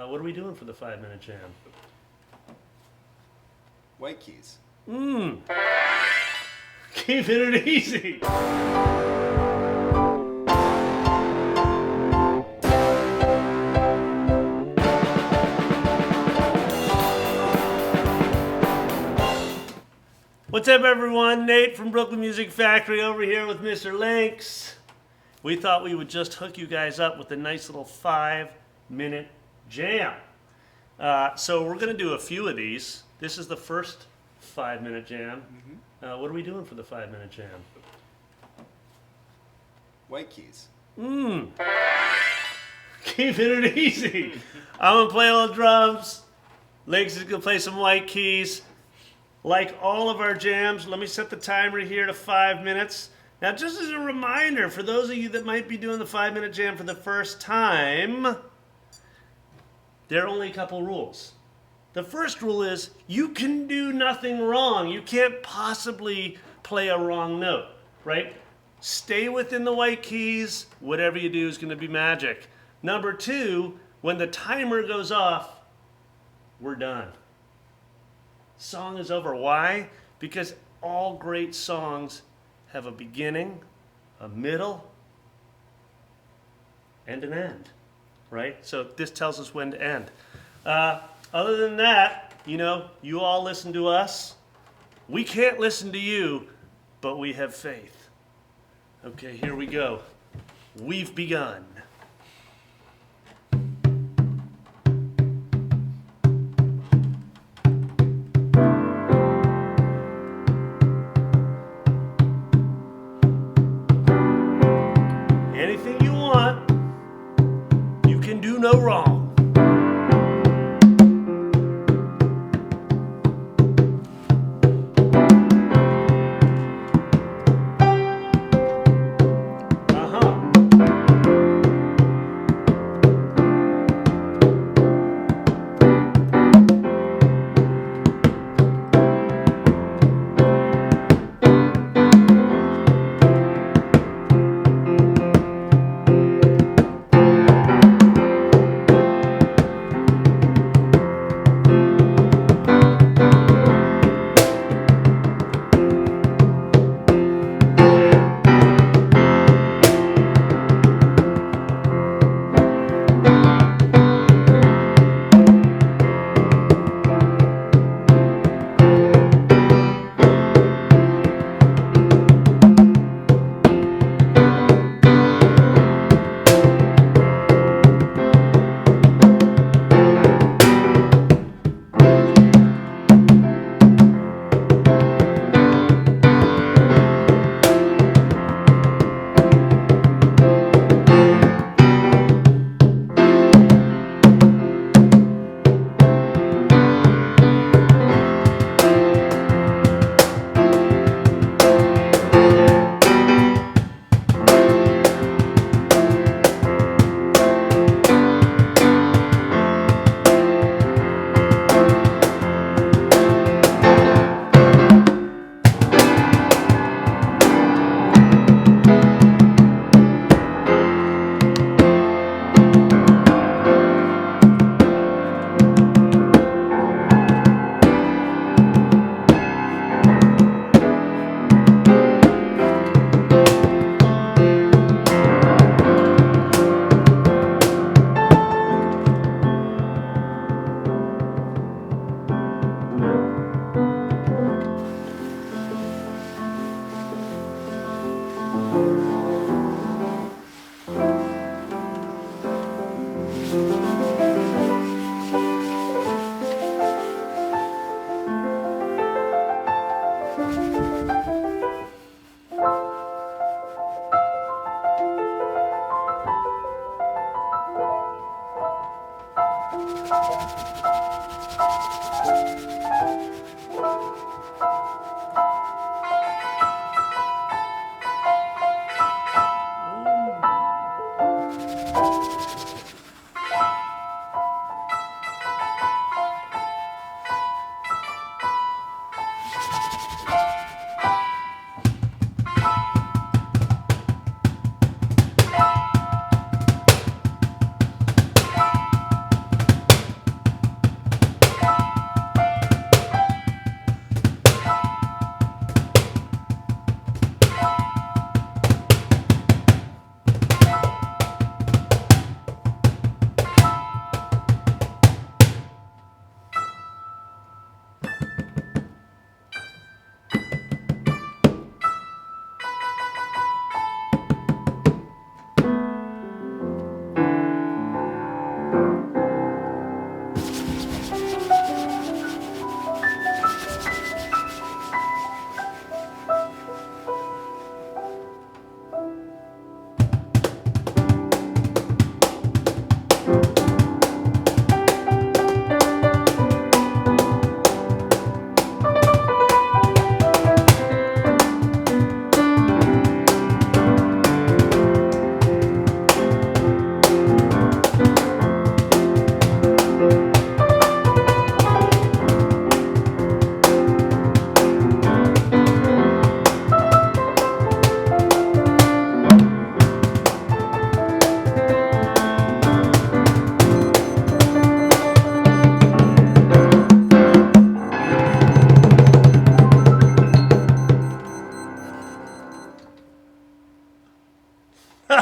What are we doing for the 5-minute jam? White keys. Keeping it easy. What's up, everyone? Nate from Brooklyn Music Factory over here with Mr. Lynx. We thought we would just hook you guys up with a nice little 5-minute jam. So we're going to do a few of these. This is the first 5-minute jam. What are we doing for the 5-minute jam? White keys. Keeping it easy. I'm going to play all the drums. Lynx is going to play some white keys. Like all of our jams, let me set the timer here to 5 minutes. Now, just as a reminder, for those of you that might be doing the 5-minute jam for the first time, there are only a couple rules. The first rule is you can do nothing wrong. You can't possibly play a wrong note, right? Stay within the white keys. Whatever you do is going to be magic. Number two, when the timer goes off, we're done. Song is over. Why? Because all great songs have a beginning, a middle, and an end, right? So this tells us when to end. Other than that, you all listen to us. We can't listen to you, but we have faith. Okay, here we go. We've begun. Anything you want, you can do no wrong.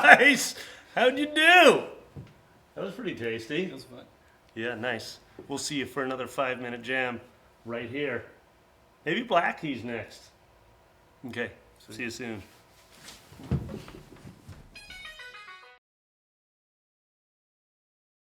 Nice. How'd you do? That was pretty tasty. Feels fun. Yeah, nice. We'll see you for another 5-minute jam right here. Maybe Black Keys next. Okay. See you soon.